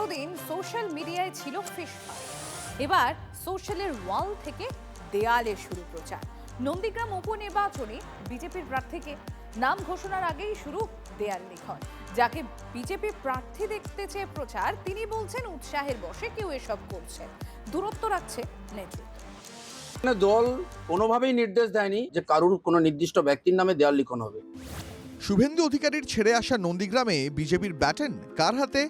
এতদিন সোশ্যাল মিডিয়ায় ছিল ফিশ ফায়ার, এবার সোশ্যালের ওয়াল থেকে দেয়ালে শুরু প্রচার। নন্দীগ্রাম উপনির্বাচনে বিজেপির প্রার্থীকে নাম ঘোষণার আগেই শুরু দেয়াল লিখন। যাকে বিজেপি প্রার্থী দেখতে চেয়ে প্রচার, তিনি বলছেন উৎসাহের বশে কেউ এসব করছে, দূরত্ব রাখছে নেতৃত্ব। দল কোনোভাবেই নির্দেশ দেয়নি যে কারুর কোনো নির্দিষ্ট ব্যক্তির নামে দেয়াল লিখন হবে। শুভেন্দু অধিকারীর ছেড়ে আসা নন্দীগ্রামে বিজেপির ব্যাটন কার হাতে?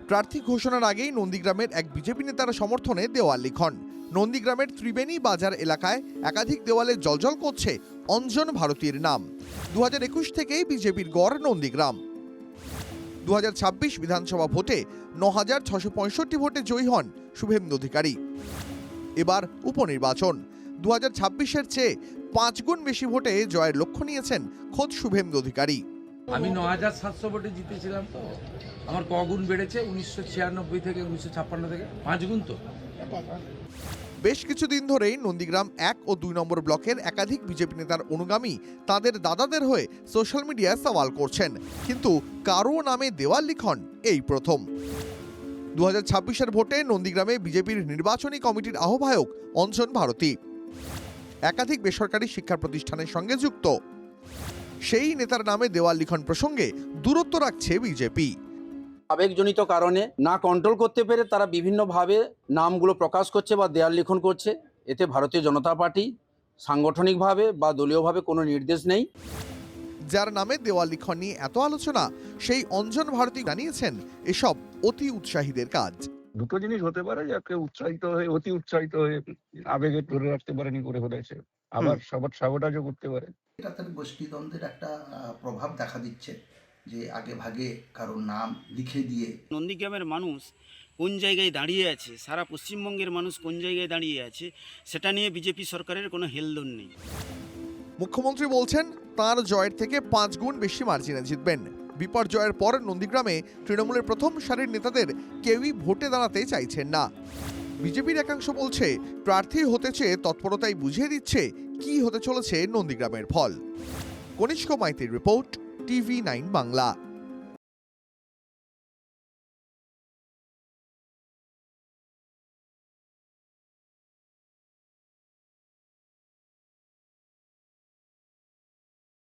প্রার্থী ঘোষণার আগেই নন্দীগ্রামের এক বিজেপি নেতার সমর্থনে দেওয়াল লিখন। নন্দীগ্রামের ত্রিবেণী বাজার এলাকায় একাধিক দেওয়ালে জ্বলজ্বল করছে অঞ্জন ভারতীর নাম। 2021 থেকেই বিজেপির গড় নন্দীগ্রাম। 2026 বিধানসভা ভোটে 9,665 ভোটে জয়ী হন শুভেন্দু অধিকারী। এবার উপনির্বাচন 2026-এর চেয়ে 5 গুণ বেশি ভোটে জয়ের লক্ষ্য নিয়েছেন খোদ শুভেন্দু অধিকারী। আমি 9,700 ভোটে জিতেছিলাম, তো আমার কগুণ বেড়েছে 1996 থেকে 1956 থেকে 5 গুণ। তো বেশ কিছুদিন ধরেই নন্দীগ্রাম 1 ও 2 নম্বর ব্লকের একাধিক বিজেপি নেতার অনুগামী তাদের দাদাদের হয়ে সোশ্যাল মিডিয়ায় সওয়াল করছেন, কিন্তু কারো নামে দেওয়াল লিখন এই প্রথম। 2026-এর ভোটে নন্দীগ্রামে বিজেপির নির্বাচনী কমিটির আহ্বায়ক অঞ্জন ভারতী একাধিক বেসরকারি শিক্ষা প্রতিষ্ঠানের সঙ্গে যুক্ত। সেই নেতার নামে দেওয়াল লিখন প্রসঙ্গে দূরত্ব রাখছে বিজেপি। আবেগজনিত কারণে না কন্ট্রোল করতে পেরে তারা বিভিন্নভাবে নামগুলো প্রকাশ করছে বা দেয়াল লিখন করছে। এতে ভারতীয় জনতা পার্টি সাংগঠনিকভাবে বা দলীয়ভাবে কোনো নির্দেশ নেই। যার নামে দেওয়াল লিখন নিয়ে এত আলোচনা, সেই অঞ্জন ভারতী জানিয়েছেন এসব অতি উৎসাহীদের কাজ। দুটো জিনিস হতে পারে, যাকে উৎসাহিত হয়ে অতি উৎসাহিত হয়ে আবেগে ধরে রাখতে পারেনি করে ফেলেছে, আবার সবার সাবোটাজও করতে পারে। এটা তার গোষ্ঠীদ্বন্দ্বের একটা প্রভাব দেখা দিচ্ছে, যে আগে ভাগে কারোর নাম লিখে দিয়ে। নন্দীগ্রামের মানুষ কোন জায়গায় দাঁড়িয়ে আছে, সারা পশ্চিমবঙ্গের মানুষ কোন জায়গায় দাঁড়িয়ে আছে, সেটা নিয়ে বিজেপি সরকারের কোনো হেলদোল নেই। মুখ্যমন্ত্রী বলছেন তার জয়ের থেকে 5 গুণ বেশি মার্জিনে জিতবেন। বিপর্যয়ের পর নন্দীগ্রামে তৃণমূলের প্রথম সারির নেতাদের কেউই ভোটে দাঁড়াতে চাইছেন না। বিজেপির একাংশ বলছে প্রার্থী হতে চেয়ে তৎপরতাই বুঝিয়ে দিচ্ছে কি হতে চলেছে নন্দীগ্রামের ফল। কনিষ্ক মাইতির রিপোর্ট, TV9 বাংলা।